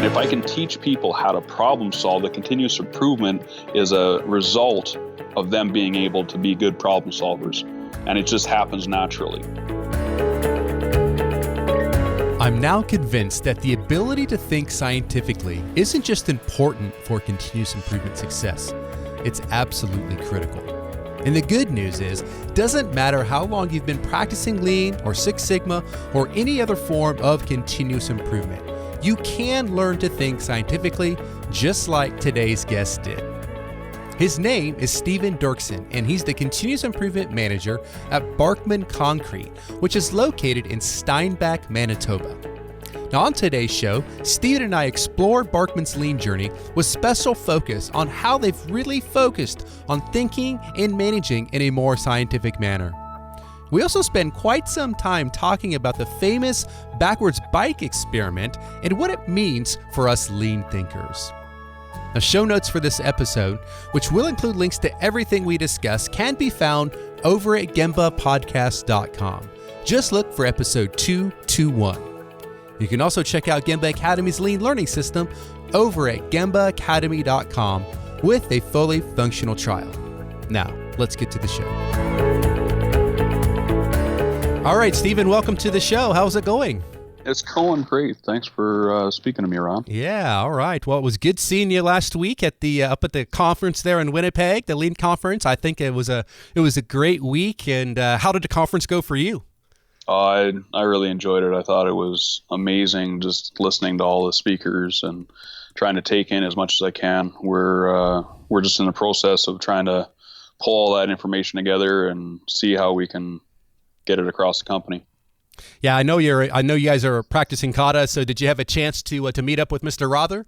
And if I can teach people how to problem solve, the continuous improvement is a result of them being able to be good problem solvers. And it just happens naturally. I'm now convinced that the ability to think scientifically isn't just important for continuous improvement success. It's absolutely critical. And the good news is, it doesn't matter how long you've been practicing Lean or Six Sigma or any other form of continuous improvement. You can learn to think scientifically just like today's guest did. His name is Stephen Derksen, and he's the Continuous Improvement Manager at Barkman Concrete, which is located in Steinbach, Manitoba. Now on today's show, Stephen and I explore Barkman's Lean journey with special focus on how they've really focused on thinking and managing in a more scientific manner. We also spend quite some time talking about the famous backwards bike experiment and what it means for us Lean thinkers. Now, show notes for this episode, which will include links to everything we discuss, can be found over at gembapodcast.com. Just look for episode 221. You can also check out Gemba Academy's Lean Learning System over at gembaacademy.com with a fully functional trial. Now, let's get to the show. All right, Stephen, welcome to the show. How's it going? It's going great. Thanks for speaking to me, Ron. Yeah, all right. Well, it was good seeing you last week at the up at the conference there in Winnipeg, the Lean conference. I think it was a great week. And how did the conference go for you? I really enjoyed it. I thought it was amazing just listening to all the speakers and trying to take in as much as I can. We're just in the process of trying to pull all that information together and see how we can get it across the company. Yeah, I know you guys are practicing kata. So did you have a chance to meet up with Mr. Rother?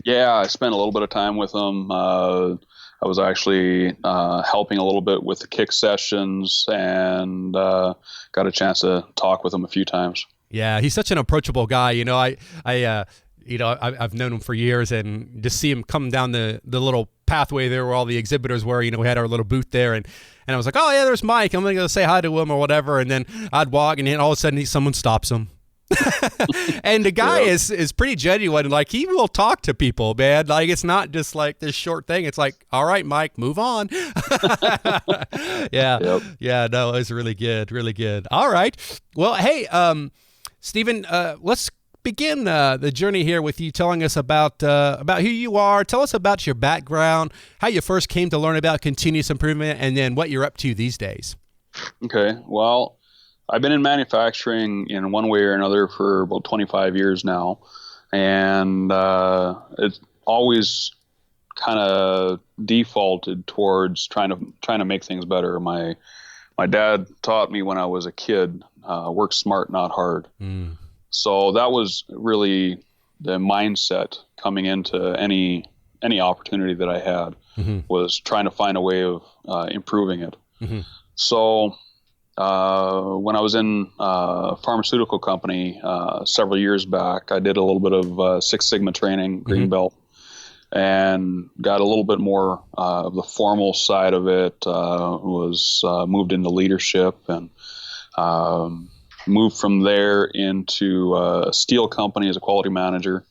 Yeah, I spent a little bit of time with him. I was actually helping a little bit with the kick sessions and got a chance to talk with him a few times. Yeah, he's such an approachable guy. You know, I've known him for years, and to see him come down the little pathway there where all the exhibitors were, we had our little booth there, and I was like, oh yeah, there's Mike. I'm gonna go say hi to him or whatever, and then I'd walk, and then all of a sudden someone stops him. And the guy is pretty genuine. Like, he will talk to people, man. Like, it's not just like this short thing. It's like, all right, Mike, move on. Yeah. Yep. Yeah, no, it was really good. Really good. All right. Well, hey, Stephen, let's begin the journey here with you telling us about who you are. Tell us about your background, how you first came to learn about continuous improvement, and then what you're up to these days. Okay. Well, I've been in manufacturing in one way or another for about 25 years now, and it's always kind of defaulted towards trying to make things better. My dad taught me when I was a kid, work smart, not hard. Mm. So that was really the mindset coming into any opportunity that I had, mm-hmm. was trying to find a way of improving it. Mm-hmm. So when I was in a pharmaceutical company several years back, I did a little bit of Six Sigma training, green mm-hmm. belt, and got a little bit more of the formal side of it, was moved into leadership, and moved from there into a steel company as a quality manager,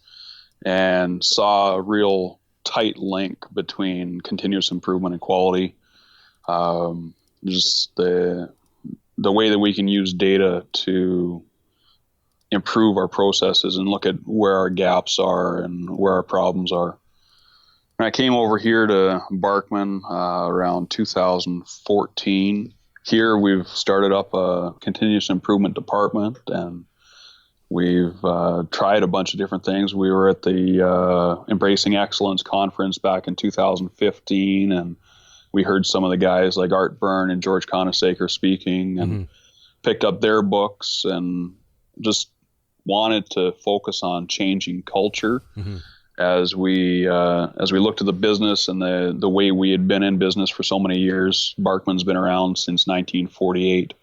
and saw a real tight link between continuous improvement and quality. Just the way that we can use data to improve our processes and look at where our gaps are and where our problems are. And I came over here to Barkman around 2014. Here we've started up a continuous improvement department, and we've tried a bunch of different things. We were at the Embracing Excellence conference back in 2015, and we heard some of the guys like Art Byrne and George Conasaker speaking, and mm-hmm. picked up their books and just wanted to focus on changing culture. Mm-hmm. As we looked at the business and the way we had been in business for so many years. Barkman's been around since 1948,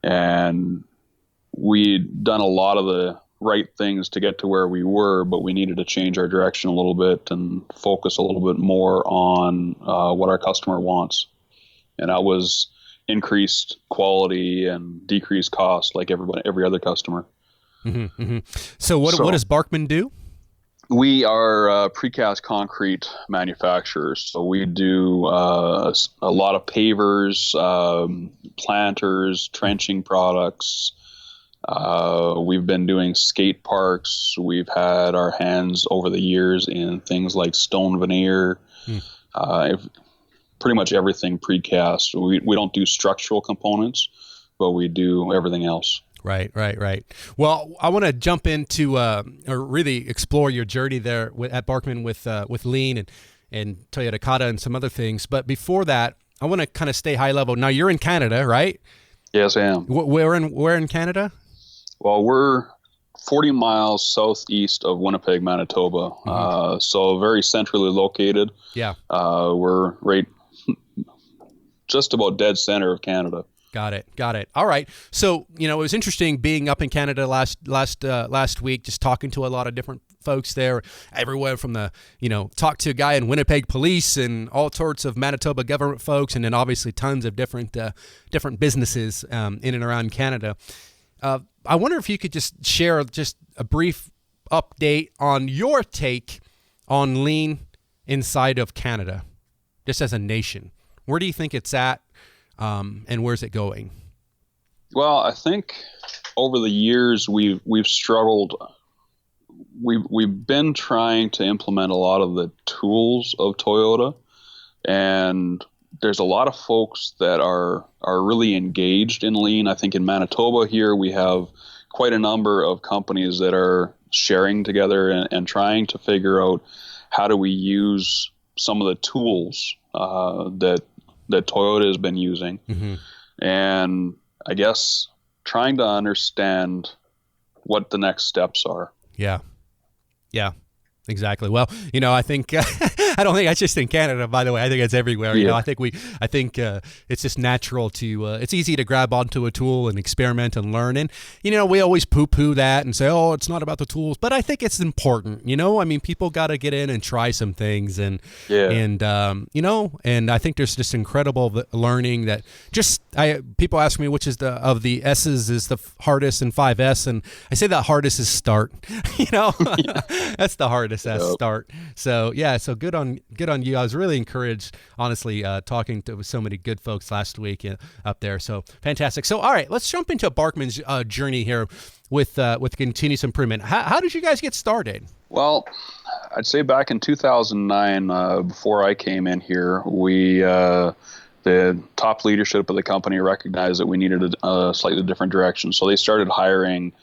and we'd done a lot of the right things to get to where we were, but we needed to change our direction a little bit and focus a little bit more on what our customer wants. And that was increased quality and decreased cost, like every other customer. Mm-hmm, mm-hmm. So what does Barkman do? We are precast concrete manufacturers, so we do a lot of pavers, planters, trenching products. We've been doing skate parks. We've had our hands over the years in things like stone veneer, pretty much everything precast. We don't do structural components, but we do everything else. Right. Well, I want to jump into or really explore your journey there at Barkman with Lean and Toyota Kata and some other things. But before that, I want to kind of stay high level. Now, you're in Canada, right? Yes, I am. Where in Canada? Well, we're 40 miles southeast of Winnipeg, Manitoba. So very centrally located. Yeah. We're right just about dead center of Canada. Got it. All right. So, it was interesting being up in Canada last week, just talking to a lot of different folks there, everywhere from talked to a guy in Winnipeg police and all sorts of Manitoba government folks, and then obviously tons of different businesses in and around Canada. I wonder if you could just share just a brief update on your take on Lean inside of Canada, just as a nation. Where do you think it's at? And where's it going? Well, I think over the years we've struggled. We've been trying to implement a lot of the tools of Toyota, and there's a lot of folks that are really engaged in Lean. I think in Manitoba here we have quite a number of companies that are sharing together and trying to figure out how do we use some of the tools that Toyota has been using. And I guess trying to understand what the next steps are. Yeah, exactly. Well, I think I don't think that's just in Canada, by the way. I think it's everywhere. Yeah. I think it's just natural to it's easy to grab onto a tool and experiment and learn. And we always poo-poo that and say, oh, it's not about the tools, but I think it's important. I mean, people got to get in and try some things, and and I think there's just incredible learning that people ask me which is of the S's is the hardest, and 5S, and I say the hardest is start. That's the hardest. Start. So so good on you. I was really encouraged, honestly, talking to so many good folks last week up there. So fantastic. So all right, let's jump into Barkman's journey here with continuous improvement. How did you guys get started? Well, I'd say back in 2009, before I came in here, the top leadership of the company recognized that we needed a slightly different direction. So they started hiring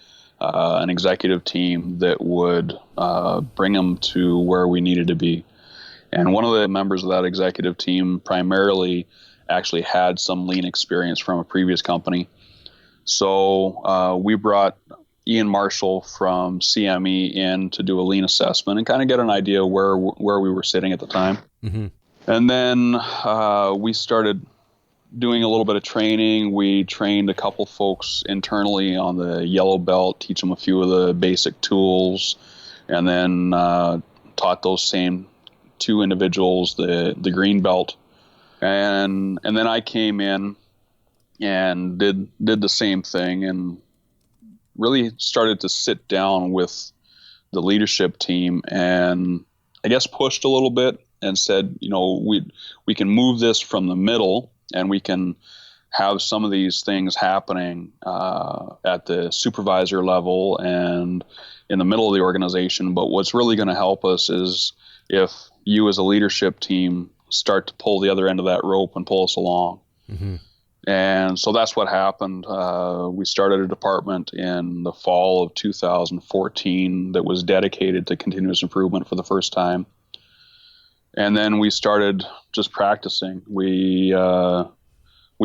an executive team that would bring them to where we needed to be. And one of the members of that executive team primarily actually had some Lean experience from a previous company. So we brought Ian Marshall from CME in to do a Lean assessment and kind of get an idea where we were sitting at the time. And then we started doing a little bit of training. We trained a couple folks internally on the yellow belt, teach them a few of the basic tools, and then taught those same two individuals the green belt. And then I came in and did the same thing and really started to sit down with the leadership team and I guess pushed a little bit and said, we can move this from the middle and we can have some of these things happening at the supervisor level and in the middle of the organization. But what's really going to help us is if you as a leadership team start to pull the other end of that rope and pull us along. And so that's what happened. We started a department in the fall of 2014 that was dedicated to continuous improvement for the first time. And then we started just practicing. We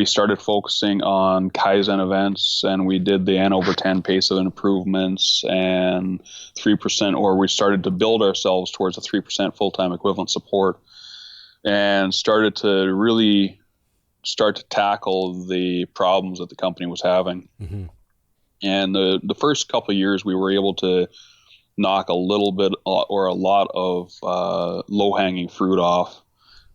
started focusing on Kaizen events, and we did the N over 10 pace of improvements and 3%, or we started to build ourselves towards a 3% full-time equivalent support and started to really tackle the problems that the company was having. And the first couple of years, we were able to knock a little bit or a lot of low-hanging fruit off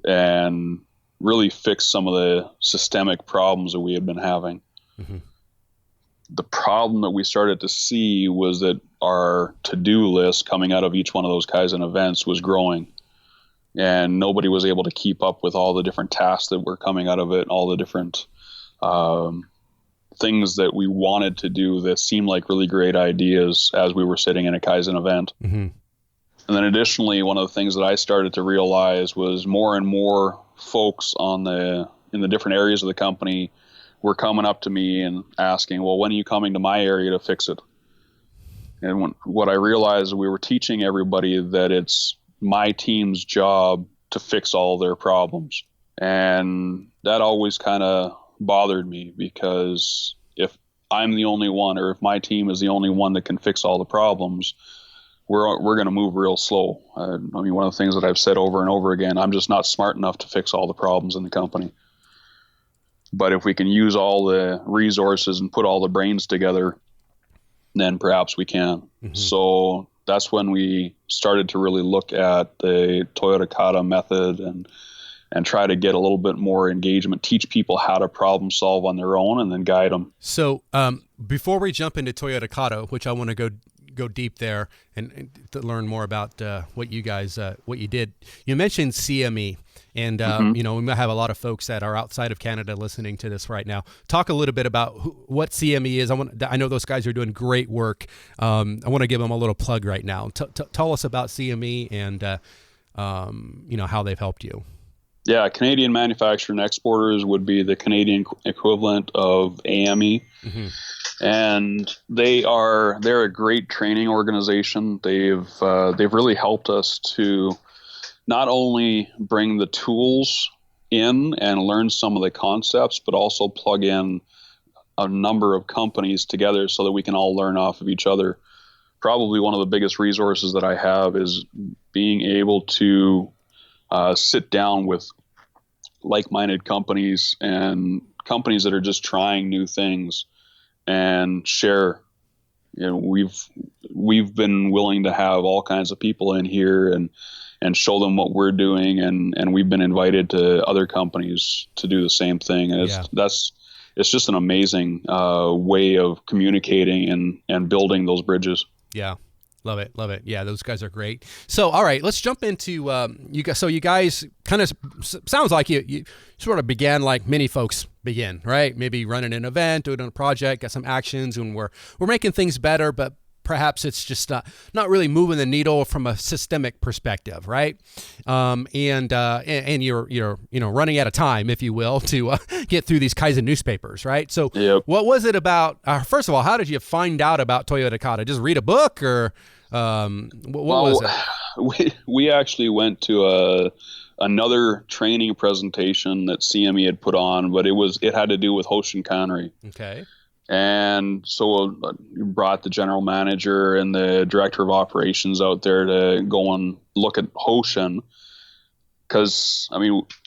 and really fix some of the systemic problems that we had been having. the problem that we started to see was that our to-do list coming out of each one of those Kaizen events was growing, and nobody was able to keep up with all the different tasks that were coming out of it, all the different things that we wanted to do that seemed like really great ideas as we were sitting in a Kaizen event. Mm-hmm. And then additionally, one of the things that I started to realize was more and more folks in the different areas of the company were coming up to me and asking, well, when are you coming to my area to fix it? And what I realized, we were teaching everybody that it's my team's job to fix all their problems. And that always kind of bothered me, because if I'm the only one, or if my team is the only one that can fix all the problems, we're going to move real slow. I mean, one of the things that I've said over and over again, I'm just not smart enough to fix all the problems in the company. But if we can use all the resources and put all the brains together, then perhaps we can. Mm-hmm. So that's when we started to really look at the Toyota Kata method and try to get a little bit more engagement, teach people how to problem solve on their own, and then guide them. So before we jump into Toyota Kata, which I want to go deep there and to learn more about what you guys, what you did, you mentioned CME. And, mm-hmm. We might have a lot of folks that are outside of Canada listening to this right now. Talk a little bit about what CME is. I know those guys are doing great work. I want to give them a little plug right now. Tell us about CME and, how they've helped you. Yeah, Canadian Manufacturer and Exporters would be the Canadian equivalent of AME. Mm-hmm. And they're a great training organization. They've really helped us to not only bring the tools in and learn some of the concepts, but also plug in a number of companies together so that we can all learn off of each other. Probably one of the biggest resources that I have is being able to sit down with like-minded companies and companies that are just trying new things and share. We've been willing to have all kinds of people in here and show them what we're doing, and we've been invited to other companies to do the same thing. And it's just an amazing way of communicating and building those bridges. Yeah. Love it. Yeah, those guys are great. So, all right, let's jump into you guys. So you guys kind of sounds like you sort of began like many folks begin, right? Maybe running an event, doing a project, got some actions, and we're making things better, but perhaps it's just not really moving the needle from a systemic perspective, right? And you're running out of time, if you will, to get through these Kaizen newspapers, right? So, yep. What was it about? First of all, how did you find out about Toyota Kata? Just read a book, or what was it? We actually went to another training presentation that CME had put on, but it had to do with Hoshin Kanri. Okay. And so we brought the general manager and the director of operations out there to go and look at Hoshin, because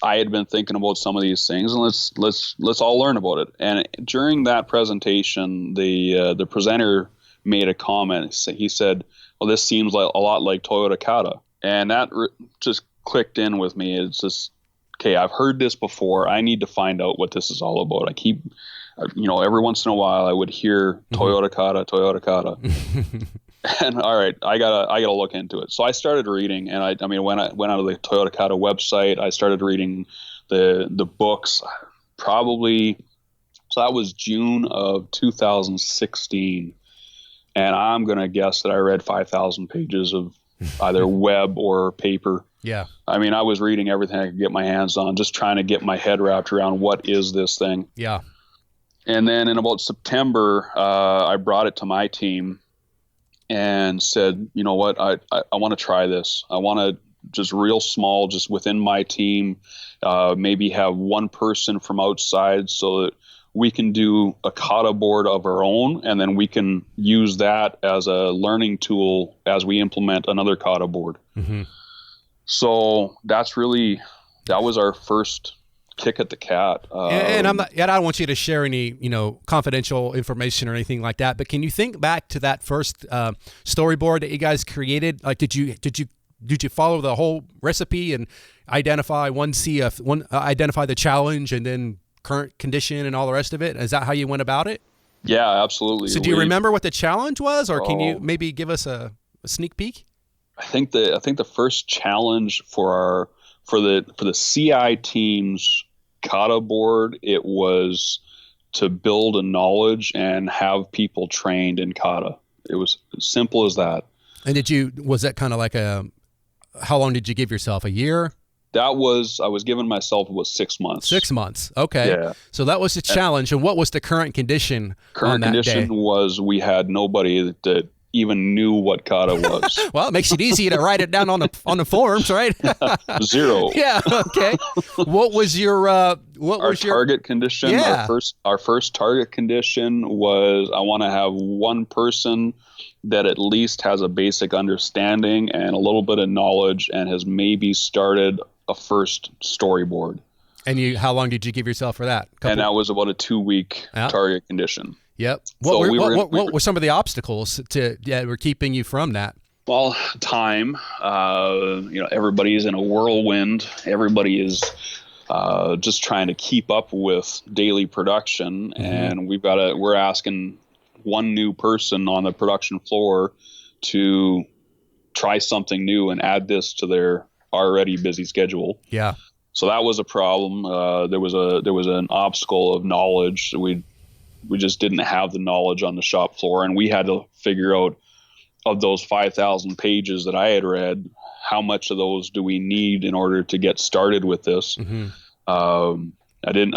I had been thinking about some of these things, and let's all learn about it. And during that presentation, the presenter made a comment. He said, "Well, this seems like a lot like Toyota Kata," and that just clicked in with me. It's just, okay, I've heard this before. I need to find out what this is all about. I keep, every once in a while I would hear Toyota Kata. And all right, I gotta look into it. So I started reading, and I went out of the Toyota Kata website. I started reading the books, probably. So that was June of 2016, and I'm gonna guess that I read 5,000 pages of either web or paper. Yeah. I was reading everything I could get my hands on, just trying to get my head wrapped around what is this thing. Yeah. And then in about September, I brought it to my team and said, you know what, I want to try this. I want to just real small, just within my team, maybe have one person from outside so that we can do a kata board of our own, and then we can use that as a learning tool as we implement another kata board. Mm-hmm. So that was our first kick at the cat. And I don't want you to share any, confidential information or anything like that, but can you think back to that first storyboard that you guys created? Like, did you follow the whole recipe and identify identify the challenge and then current condition and all the rest of it? Is that how you went about it? Yeah, absolutely. So do you remember what the challenge was, or can you maybe give us a sneak peek? I think the first challenge for the CI team's Kata board, it was to build a knowledge and have people trained in Kata. It was as simple as that. And was that kind of like how long did you give yourself? A year? I was giving myself 6 months. 6 months. Okay. Yeah. So that was the challenge. And what was the current condition on that day? Current condition was we had nobody that even knew what Kata was. Well, it makes it easy to write it down on the forms, right? Zero. Yeah. Okay. What was your target condition? Yeah. Our first target condition was I want to have one person that at least has a basic understanding and a little bit of knowledge and has maybe started a first storyboard. And how long did you give yourself for that? And that was about a 2-week target condition. Yep. What were some of the obstacles that were keeping you from that? Well, time. Everybody's in a whirlwind. Everybody is just trying to keep up with daily production, and we're asking one new person on the production floor to try something new and add this to their already busy schedule. Yeah. So that was a problem. There was an obstacle of knowledge. We just didn't have the knowledge on the shop floor, and we had to figure out, of those 5,000 pages that I had read, how much of those do we need in order to get started with this? Mm-hmm. I didn't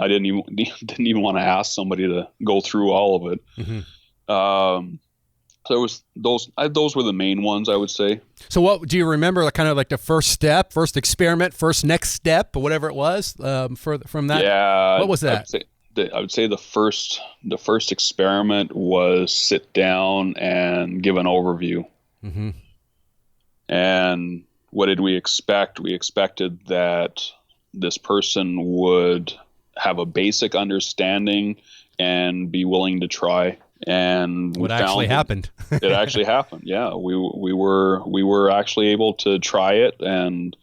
even want to ask somebody to go through all of it. Mm-hmm. So it was those were the main ones, I would say. So what do you remember? Kind of like the first step, first experiment, first next step, or whatever it was from that. Yeah. What was that? I would say the first experiment was sit down and give an overview. Mm-hmm. And what did we expect? We expected that this person would have a basic understanding and be willing to try. And what actually happened? It actually happened. Yeah, we were actually able to try it, and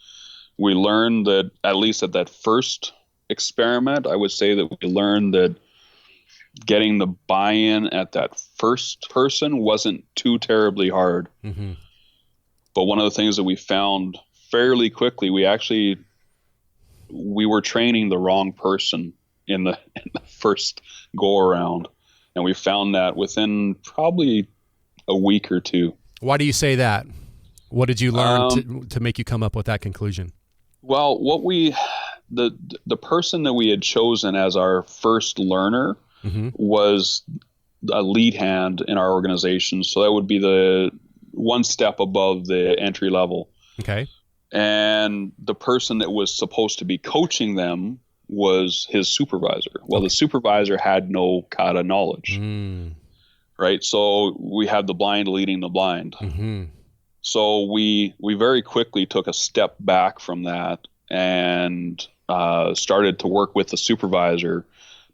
we learned that, at least at that first experiment, I would say that we learned that getting the buy-in at that first person wasn't too terribly hard. Mm-hmm. But one of the things that we found fairly quickly, we were training the wrong person in the first go around, and we found that within probably a week or two. Why do you say that? What did you learn to make you come up with that conclusion? Well, the person that we had chosen as our first learner mm-hmm. was a lead hand in our organization. So that would be the one step above the entry level. Okay. And the person that was supposed to be coaching them was his supervisor. Well, the supervisor had no Kata knowledge. Mm. Right? So we had the blind leading the blind. Mm-hmm. So we very quickly took a step back from that and started to work with the supervisor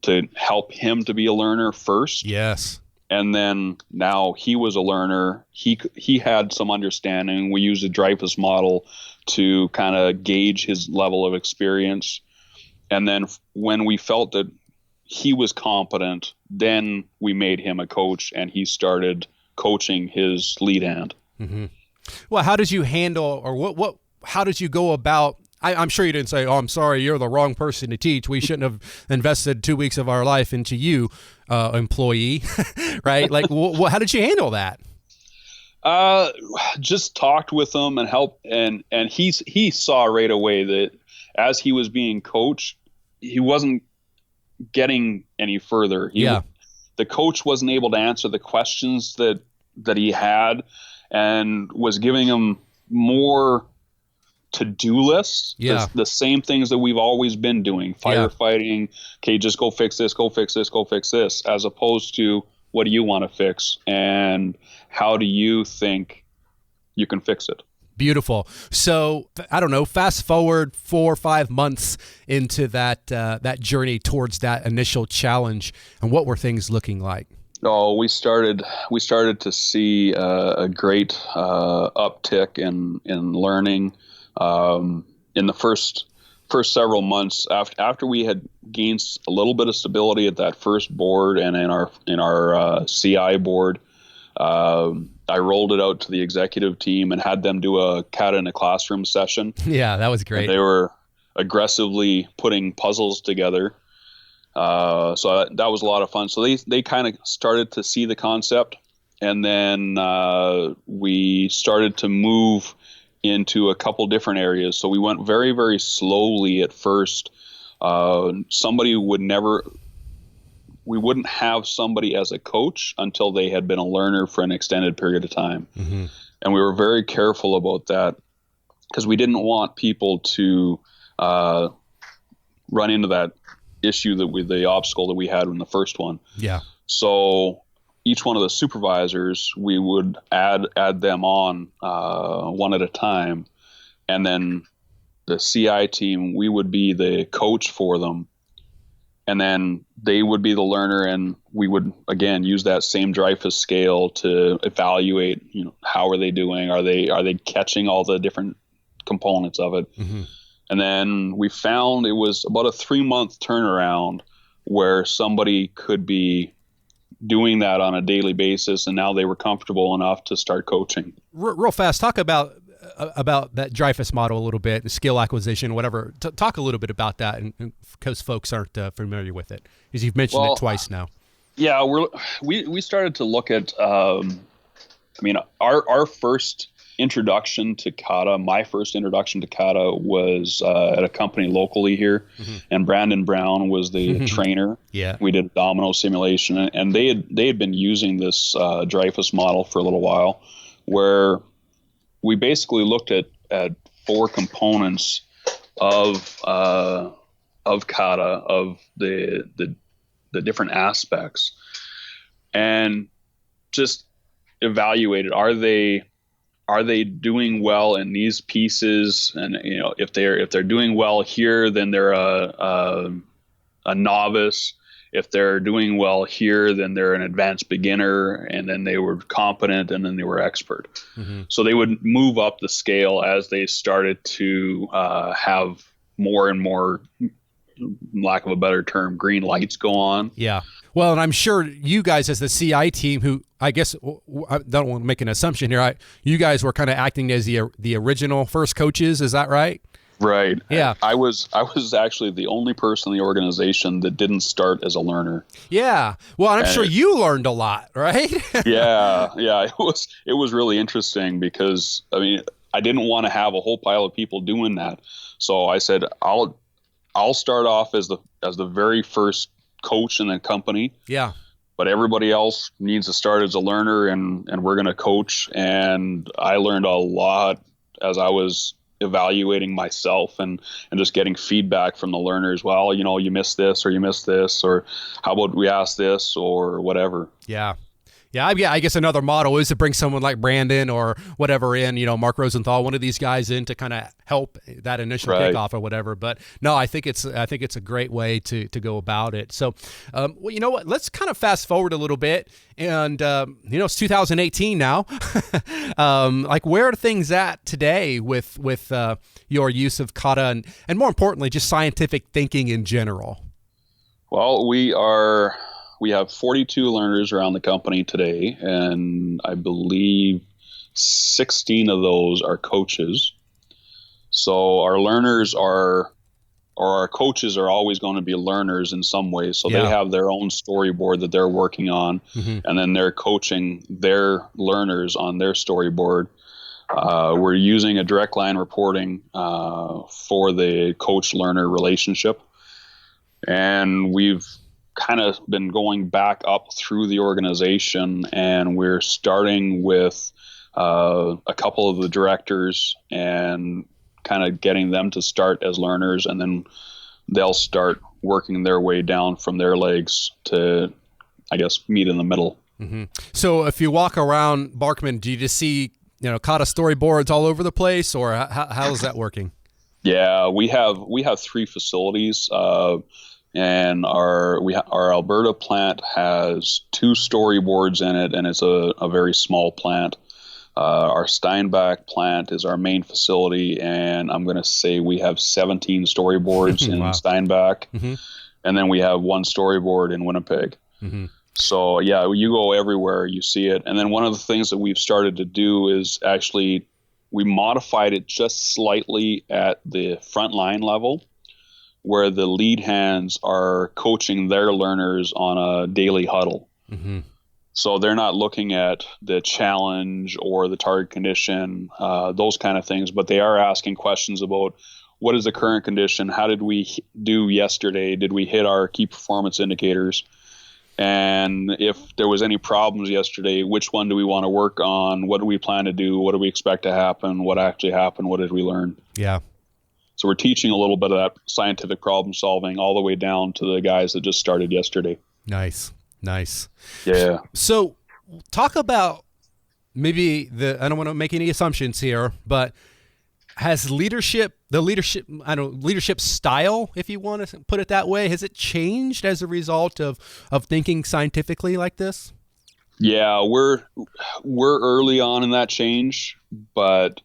to help him to be a learner first. Yes. And then now he was a learner. He had some understanding. We used a Dreyfus model to kind of gauge his level of experience. And then when we felt that he was competent, then we made him a coach, and he started coaching his lead hand. Mm-hmm. Well, how did you handle, or how did you go about? I'm sure you didn't say, "Oh, I'm sorry, you're the wrong person to teach. We shouldn't have invested 2 weeks of our life into you, employee," right? Like, how did you handle that? Just talked with him and helped, and he saw right away that as he was being coached, he wasn't getting any further. The coach wasn't able to answer the questions that he had, and was giving him more to-do lists. Yeah. The same things that we've always been doing. Firefighting. Okay, just go fix this, go fix this, go fix this, as opposed to, what do you want to fix, and how do you think you can fix it? Beautiful. So, I don't know, fast forward 4 or 5 months into that journey towards that initial challenge, and what were things looking like? Oh, we started to see a great uptick in learning. In the for several months after we had gained a little bit of stability at that first board and in our CI board. I rolled it out to the executive team and had them do a Kata in a classroom session. Yeah, that was great. And they were aggressively putting puzzles together. So that was a lot of fun. So they kind of started to see the concept, and then we started to move into a couple different areas. So we went very, very slowly at first. We wouldn't have somebody as a coach until they had been a learner for an extended period of time. Mm-hmm. And we were very careful about that because we didn't want people to run into that issue the obstacle that we had in the first one. Yeah. So each one of the supervisors, we would add them on one at a time. And then the CI team, we would be the coach for them. And then they would be the learner, and we would, again, use that same Dreyfus scale to evaluate, how are they doing? Are they catching all the different components of it? Mm-hmm. And then we found it was about a 3-month turnaround where somebody could be doing that on a daily basis, and now they were comfortable enough to start coaching. Real fast, talk about that Dreyfus model a little bit, skill acquisition, whatever. Talk a little bit about that, and because folks aren't familiar with it, because you've mentioned it twice now. Yeah, we started to look at. Our first introduction to Kata, my first introduction to Kata was at a company locally here, mm-hmm. and Brandon Brown was the trainer. Yeah, we did domino simulation, and they had been using this Dreyfus model for a little while, where we basically looked at 4 components of Kata, of the different aspects, and just evaluated, are they doing well in these pieces? And if they're doing well here, then they're a novice. If they're doing well here, then they're an advanced beginner, and then they were competent, and then they were expert. Mm-hmm. So they would move up the scale as they started to have more and more, lack of a better term, green lights go on. Yeah. Well, and I'm sure you guys as the CI team, who I guess, I don't want to make an assumption here, you guys were kind of acting as the original first coaches. Is that right? Right. Yeah. I was actually the only person in the organization that didn't start as a learner. Yeah. Well, I'm sure you learned a lot, right? Yeah. It was really interesting because I didn't want to have a whole pile of people doing that. So I said, I'll start off as the very first coach in the company. Yeah. But everybody else needs to start as a learner, and we're going to coach. And I learned a lot as I was evaluating myself and just getting feedback from the learners. Well, you missed this, or you missed this, or how about we ask this, or whatever. Yeah. Yeah, I guess another model is to bring someone like Brandon or whatever in, Mark Rosenthal, one of these guys in to kind of help that initial kickoff or whatever. But no, I think it's a great way to go about it. So, well, you know what? Let's kind of fast forward a little bit, and it's 2018 now. Like, where are things at today with your use of Kata and more importantly, just scientific thinking in general? Well, we have 42 learners around the company today, and I believe 16 of those are coaches. So our learners or our coaches are always going to be learners in some way. So they have their own storyboard that they're working on, mm-hmm. and then they're coaching their learners on their storyboard. We're using a direct line reporting for the coach-learner relationship, and we've kind of been going back up through the organization, and we're starting with a couple of the directors and kind of getting them to start as learners, and then they'll start working their way down from their legs to, I guess, meet in the middle. Mm-hmm. So if you walk around Barkman, do you just see Kata storyboards all over the place, or how is that working? Yeah, we have 3 facilities. And our Alberta plant has 2 storyboards in it, and it's a very small plant. Our Steinbach plant is our main facility, and I'm going to say we have 17 storyboards in Wow. Steinbach, and then we have one storyboard in Winnipeg. So yeah, you go everywhere, you see it. And then one of the things that we've started to do is actually we modified it just slightly at the frontline level, where the lead hands are coaching their learners on a daily huddle. So they're not looking at the challenge or the target condition, those kind of things, but they are asking questions about what is the current condition? How did we do yesterday? Did we hit our key performance indicators? And if there was any problems yesterday, which one do we want to work on? What do we plan to do? What do we expect to happen? What actually happened? What did we learn? Yeah. So we're teaching a little bit of that scientific problem solving all the way down to the guys that just started yesterday. Nice. Yeah. So talk about maybe I don't want to make any assumptions here, but has leadership style, if you want to put it that way, has it changed as a result of thinking scientifically like this? Yeah, we're early on in that change, but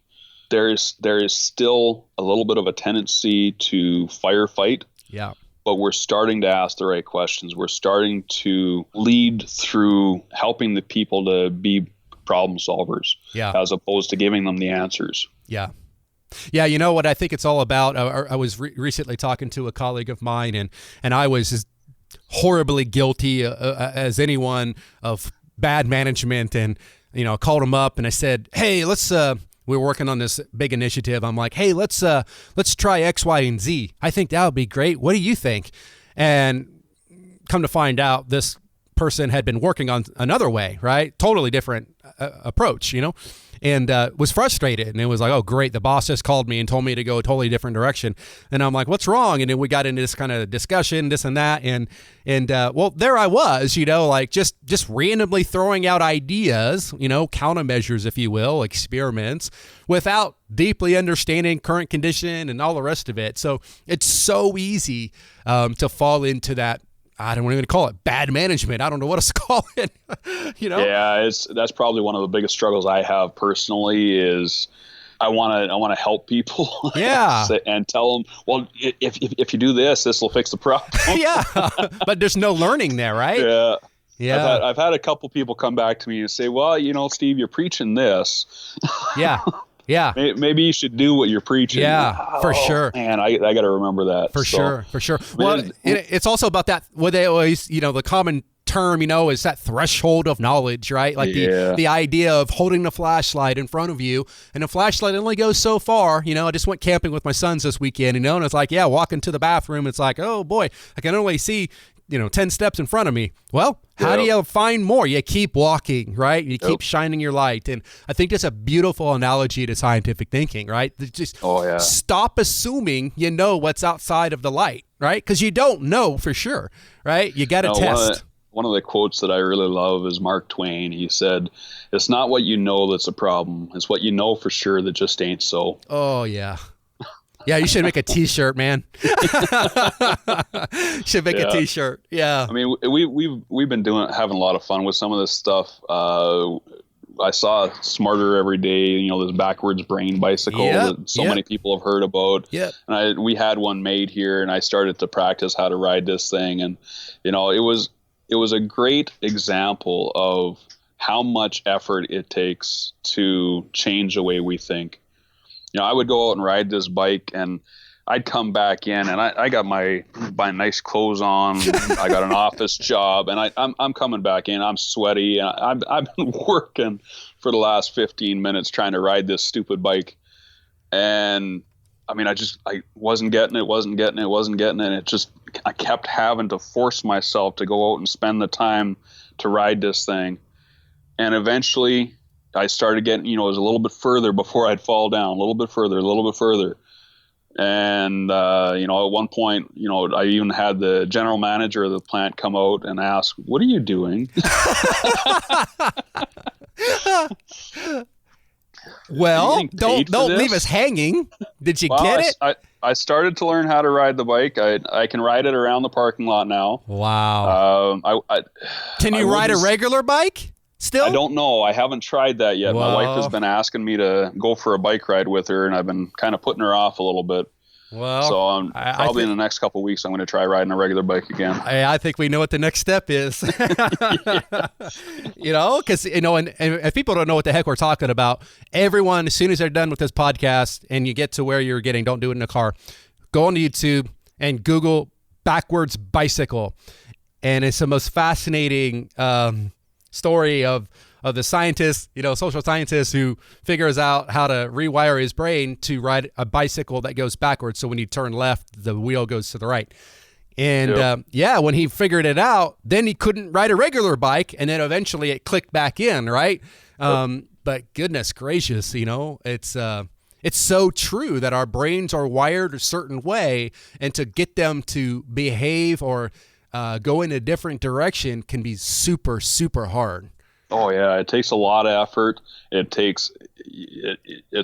there is still a little bit of a tendency to firefight. Yeah. But we're starting to ask the right questions. We're starting to lead through helping the people to be problem solvers, as opposed to giving them the answers. Yeah. Yeah, you know what I think it's all about? I was recently talking to a colleague of mine, and I was as horribly guilty as anyone of bad management, and I called him up and I said, "Hey, we were working on this big initiative. I'm like, hey, let's try X, Y, and Z. I think that would be great. What do you think?" And come to find out, this person had been working on another way, right? Totally different approach, and was frustrated. And it was like, oh, great. The boss just called me and told me to go a totally different direction. And I'm like, what's wrong? And then we got into this kind of discussion, this and that. And well, there I was, like just randomly throwing out ideas, countermeasures, if you will, experiments, without deeply understanding current condition and all the rest of it. So it's so easy to fall into that. I don't even call it bad management. I don't know what else to call it. Yeah, that's probably one of the biggest struggles I have personally is I want to help people. Yeah. And tell them, well, if you do this will fix the problem. Yeah. But there's no learning there, right? Yeah. Yeah. I've had a couple people come back to me and say, well, Steve, you're preaching this. Yeah. Yeah. Maybe you should do what you're preaching. Yeah, for sure. Man, I got to remember that. For sure. Well, it's also about that, what they always, the common term, is that threshold of knowledge, right? Like the idea of holding the flashlight in front of you, and the flashlight only goes so far. I just went camping with my sons this weekend, and it's like, walking to the bathroom, it's like, oh boy, I can only see 10 steps in front of me. Well, how do you find more? You keep walking, right? You keep shining your light. And I think that's a beautiful analogy to scientific thinking, right? Just stop assuming what's outside of the light, right? Because you don't know for sure, right? You got to test. One of the quotes that I really love is Mark Twain. He said, "It's not what you know that's a problem. It's what you know for sure that just ain't so." Oh, yeah. Yeah, you should make a T-shirt, man. Should make a T-shirt. Yeah. I mean, we've been having a lot of fun with some of this stuff. I saw Smarter Every Day, this backwards brain bicycle that so many people have heard about. Yeah. And we had one made here, and I started to practice how to ride this thing, and it was a great example of how much effort it takes to change the way we think. I would go out and ride this bike, and I'd come back in, and I got my nice clothes on. I got an office job, and I'm coming back in. I'm sweaty, and I've been working for the last 15 minutes trying to ride this stupid bike. And I mean, I wasn't getting it. And I kept having to force myself to go out and spend the time to ride this thing. And eventually I started getting, it was a little bit further before I'd fall down, a little bit further. And, at one point, I even had the general manager of the plant come out and ask, "What are you doing?" Well, don't leave us hanging. Did you get it? I started to learn how to ride the bike. I can ride it around the parking lot now. Wow. Can you ride a regular bike? Still? I don't know. I haven't tried that yet. Well, my wife has been asking me to go for a bike ride with her, and I've been kind of putting her off a little bit. Well, so probably in the next couple of weeks, I'm going to try riding a regular bike again. I think we know what the next step is. Because, and if people don't know what the heck we're talking about, everyone, as soon as they're done with this podcast and you get to where you're getting, don't do it in a car, go on YouTube and Google backwards bicycle. And it's the most fascinating story of the scientist, social scientist who figures out how to rewire his brain to ride a bicycle that goes backwards. So when you turn left, the wheel goes to the right. And when he figured it out, then he couldn't ride a regular bike. And then eventually it clicked back in, right? But goodness gracious, it's so true that our brains are wired a certain way, and to get them to behave or go in a different direction can be super, super hard. Oh yeah, it takes a lot of effort. It's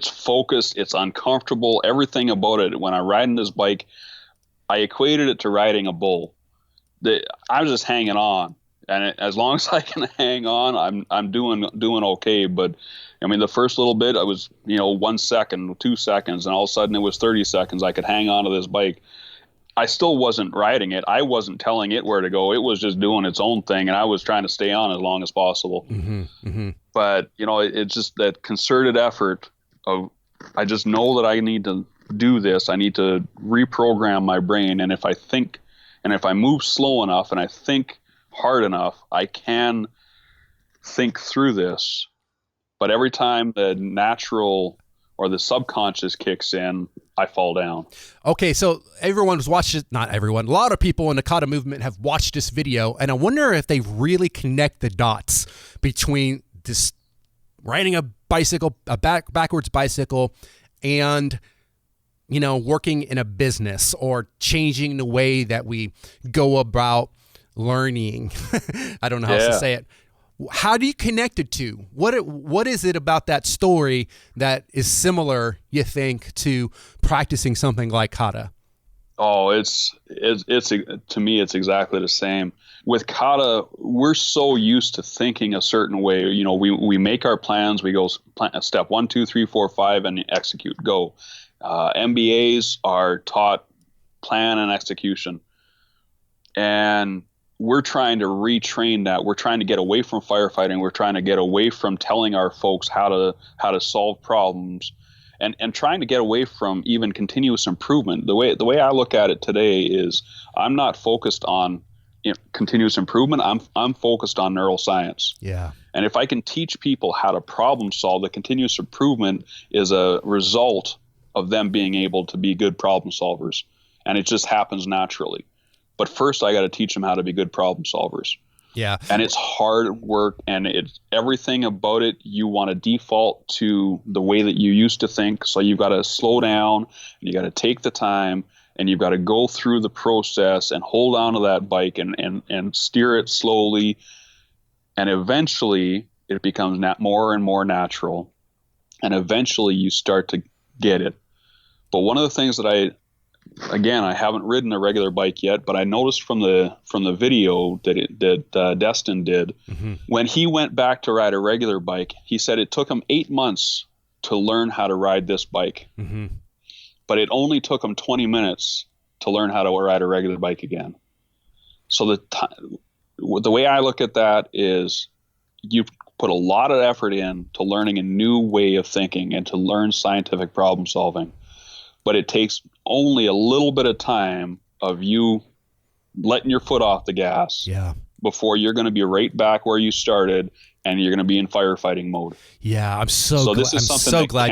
focused. It's uncomfortable. Everything about it. When I'm riding this bike, I equated it to riding a bull. I'm just hanging on, and as long as I can hang on, I'm doing okay. But I mean, the first little bit, I was 1 second, 2 seconds, and all of a sudden it was 30 seconds. I could hang on to this bike. I still wasn't riding it. I wasn't telling it where to go. It was just doing its own thing, and I was trying to stay on as long as possible. Mm-hmm, mm-hmm. But, it's just that concerted effort of, I just know that I need to do this. I need to reprogram my brain. And if I think, and if I move slow enough and I think hard enough, I can think through this. But every time the natural or the subconscious kicks in, I fall down. Okay, so everyone's watched it. Not everyone. A lot of people in the Kata movement have watched this video, and I wonder if they really connect the dots between this riding a bicycle, a backwards bicycle, and working in a business or changing the way that we go about learning. I don't know how else to say it. How do you connect the two? What is it about that story that is similar, you think, to practicing something like Kata? Oh, it's to me, it's exactly the same. With Kata, we're so used to thinking a certain way. We make our plans. We go step 1, 2, 3, 4, 5, and execute. Go. MBAs are taught plan and execution, and we're trying to retrain that. We're trying to get away from firefighting. We're trying to get away from telling our folks how to solve problems, and trying to get away from even continuous improvement. The way I look at it today is I'm not focused on continuous improvement. I'm focused on neuroscience. Yeah. And if I can teach people how to problem solve, the continuous improvement is a result of them being able to be good problem solvers, and it just happens naturally. But first, I got to teach them how to be good problem solvers. Yeah. And it's hard work, and it's everything about it. You want to default to the way that you used to think. So you've got to slow down, and you got to take the time, and you've got to go through the process and hold on to that bike and steer it slowly. And eventually, it becomes more and more natural. And eventually, you start to get it. But one of the things that I haven't ridden a regular bike yet, but I noticed from the video that Destin did, mm-hmm. when he went back to ride a regular bike, he said it took him 8 months to learn how to ride this bike. Mm-hmm. But it only took him 20 minutes to learn how to ride a regular bike again. So the way I look at that is you put a lot of effort in to learning a new way of thinking and to learn scientific problem solving. But it takes only a little bit of time of you letting your foot off the gas before you're going to be right back where you started, and you're going to be in firefighting mode. Yeah, I'm so glad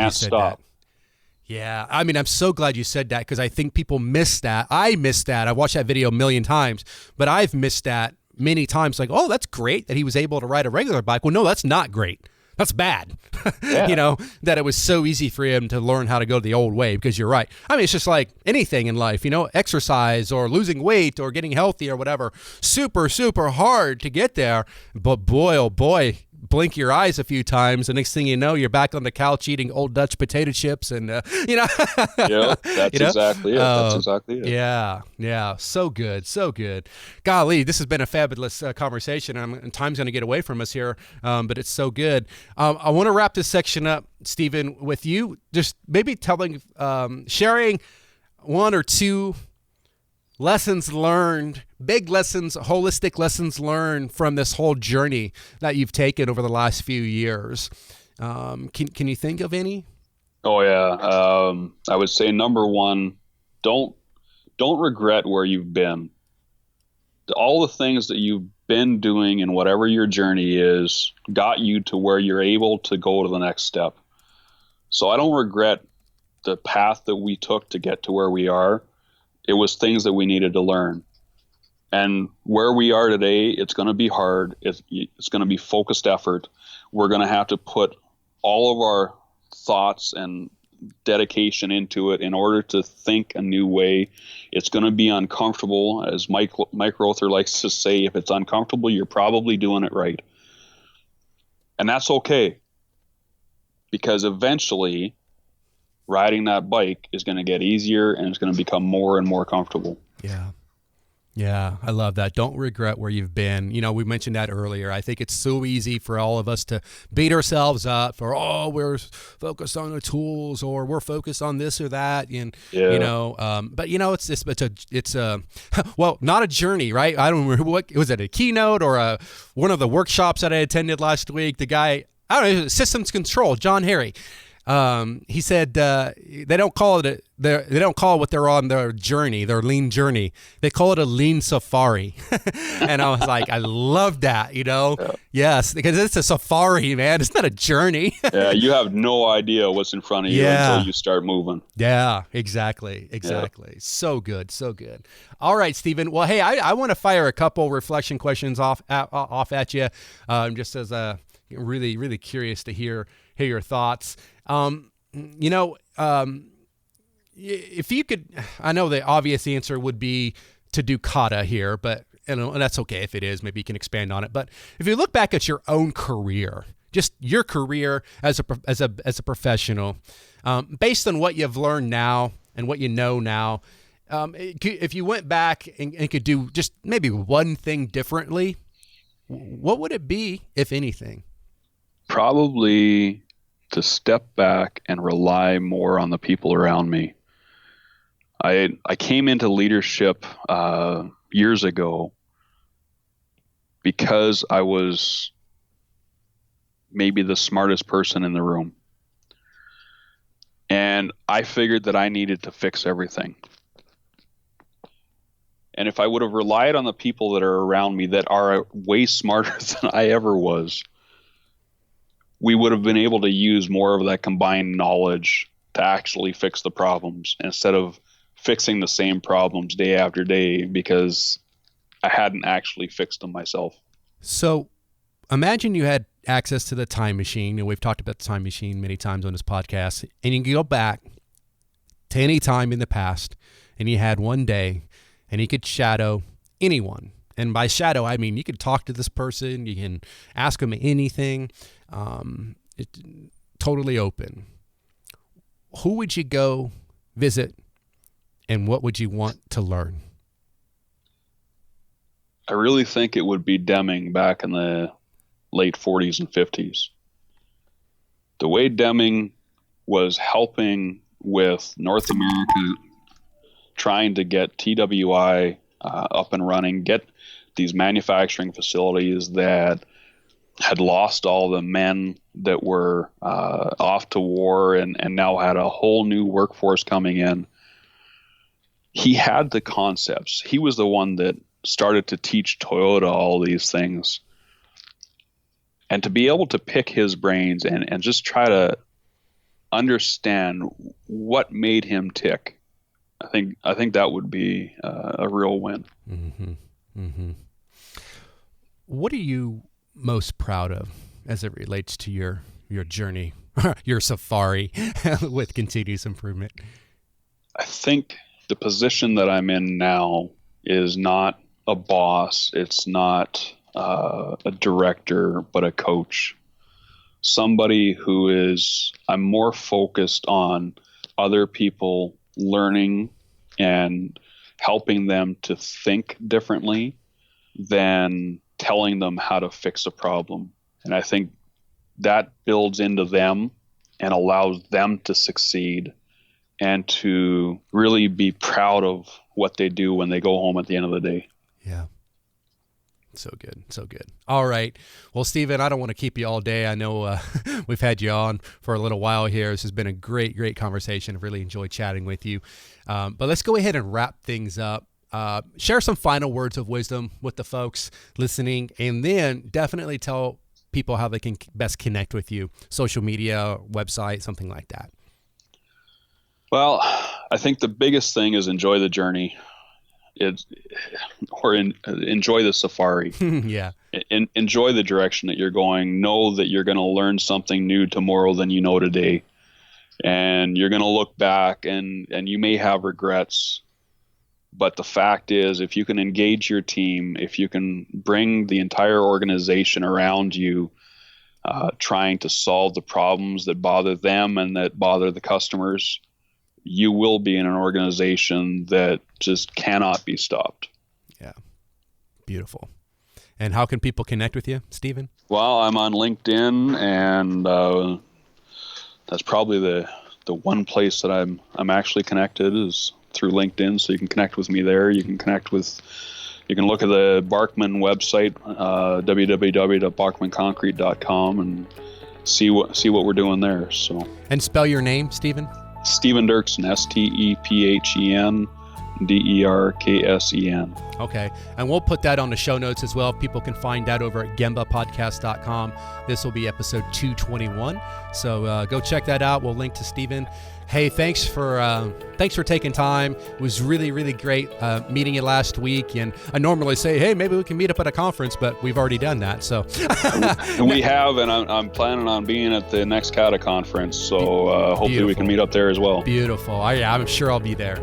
you said that. Yeah, I mean, I'm so glad you said that, because I think people miss that. I missed that. I watched that video a million times, but I've missed that many times. Like, oh, that's great that he was able to ride a regular bike. Well, no, that's not great. That's bad. Yeah. That it was so easy for him to learn how to go the old way, because you're right. I mean, it's just like anything in life, exercise or losing weight or getting healthy or whatever. Super, super hard to get there. But boy, oh boy, blink your eyes a few times, the next thing you know, you're back on the couch eating Old Dutch potato chips, and Yeah, that's exactly it. That's exactly it. Yeah. So good, so good. Golly, this has been a fabulous conversation. And time's going to get away from us here, but it's so good. I want to wrap this section up, Stephen, with you just maybe sharing one or two lessons learned, big lessons, holistic lessons learned from this whole journey that you've taken over the last few years. Can you think of any? Oh yeah. I would say number one, don't regret where you've been. All the things that you've been doing and whatever your journey is got you to where you're able to go to the next step. So I don't regret the path that we took to get to where we are. It was things that we needed to learn. And where we are today, it's going to be hard. It's going to be focused effort. We're going to have to put all of our thoughts and dedication into it in order to think a new way. It's going to be uncomfortable. As Mike Rother likes to say, if it's uncomfortable, you're probably doing it right. And that's okay. Because eventually, riding that bike is going to get easier and it's going to become more and more comfortable. Yeah, I love that. Don't regret where you've been. We mentioned that earlier. I think it's so easy for all of us to beat ourselves up for, we're focused on the tools or we're focused on this or that. And, but it's not a journey, right? I don't remember was it a keynote or one of the workshops that I attended last week? The guy, I don't know, systems control, John Harry. He said they don't call it what they're on their journey, their lean journey. They call it a lean safari. And I was like, I love that, Yeah. Yes, because it's a safari, man. It's not a journey. Yeah, you have no idea what's in front of you until you start moving. Yeah, exactly. Yeah. So good. All right, Stephen. Well, hey, I want to fire a couple reflection questions off at you, just as really, really curious to hear your thoughts. If you could, I know the obvious answer would be to do kata here, but and that's okay if it is. Maybe you can expand on it. But if you look back at your own career, just your career as a professional, based on what you've learned now and what you know now, if you went back and could do just maybe one thing differently, what would it be, if anything? Probably to step back and rely more on the people around me. I came into leadership years ago because I was maybe the smartest person in the room. And I figured that I needed to fix everything. And if I would have relied on the people that are around me that are way smarter than I ever was, we would have been able to use more of that combined knowledge to actually fix the problems instead of fixing the same problems day after day because I hadn't actually fixed them myself. So imagine you had access to the time machine, and we've talked about the time machine many times on this podcast, and you can go back to any time in the past, and you had one day, and you could shadow anyone. And by shadow, I mean you could talk to this person, you can ask them anything. It's totally open. Who would you go visit, and what would you want to learn? I really think it would be Deming back in the late 40s and 50s. The way Deming was helping with North America, trying to get TWI up and running, get these manufacturing facilities that had lost all the men that were off to war and now had a whole new workforce coming in. He had the concepts. He was the one that started to teach Toyota all these things. And to be able to pick his brains and just try to understand what made him tick, I think that would be a real win. Mm-hmm. Mm-hmm. What are you most proud of as it relates to your journey, your safari with continuous improvement? I think the position that I'm in now is not a boss. It's not a director, but a coach. Somebody who is, I'm more focused on other people learning and helping them to think differently than telling them how to fix a problem. And I think that builds into them and allows them to succeed and to really be proud of what they do when they go home at the end of the day. Yeah. So good. So good. All right. Well, Stephen, I don't want to keep you all day. I know we've had you on for a little while here. This has been a great, great conversation. I've really enjoyed chatting with you. But let's go ahead and wrap things up. Share some final words of wisdom with the folks listening, and then definitely tell people how they can best connect with you, social media, website, something like that. Well, I think the biggest thing is enjoy the journey. Enjoy the safari. Yeah. Enjoy the direction that you're going. Know that you're going to learn something new tomorrow than you know today. And you're going to look back and you may have regrets. But the fact is, if you can engage your team, if you can bring the entire organization around you, trying to solve the problems that bother them and that bother the customers, you will be in an organization that just cannot be stopped. Yeah. Beautiful. And how can people connect with you, Stephen? Well, I'm on LinkedIn, and that's probably the one place that I'm actually connected is through LinkedIn. So you can connect with me there. You can look at the Barkman website, www.barkmanconcrete.com, and see what we're doing there. So. And spell your name, Stephen? Stephen Derksen, STEPHEN DERKSEN. Okay. And we'll put that on the show notes as well. People can find that over at gembapodcast.com. This will be episode 221. So go check that out. We'll link to Stephen. Hey, thanks for taking time. It was really, really great meeting you last week. And I normally say, hey, maybe we can meet up at a conference, but we've already done that. So and we have, and I'm planning on being at the next Kata conference. So hopefully Beautiful. We can meet up there as well. Beautiful. I'm sure I'll be there.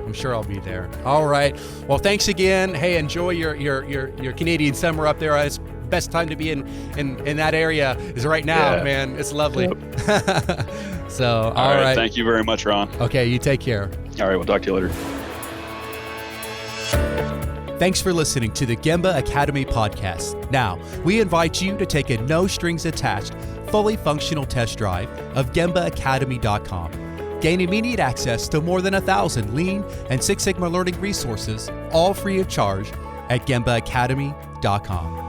All right. Well, thanks again. Hey, enjoy your Canadian summer up there. It's best time to be in that area is right now, man. It's lovely. Yep. So, all right. Thank you very much, Ron. Okay, you take care. All right, we'll talk to you later. Thanks for listening to the Gemba Academy podcast. Now, we invite you to take a no-strings-attached, fully functional test drive of GembaAcademy.com. Gain immediate access to more than 1,000 Lean and Six Sigma learning resources, all free of charge, at GembaAcademy.com.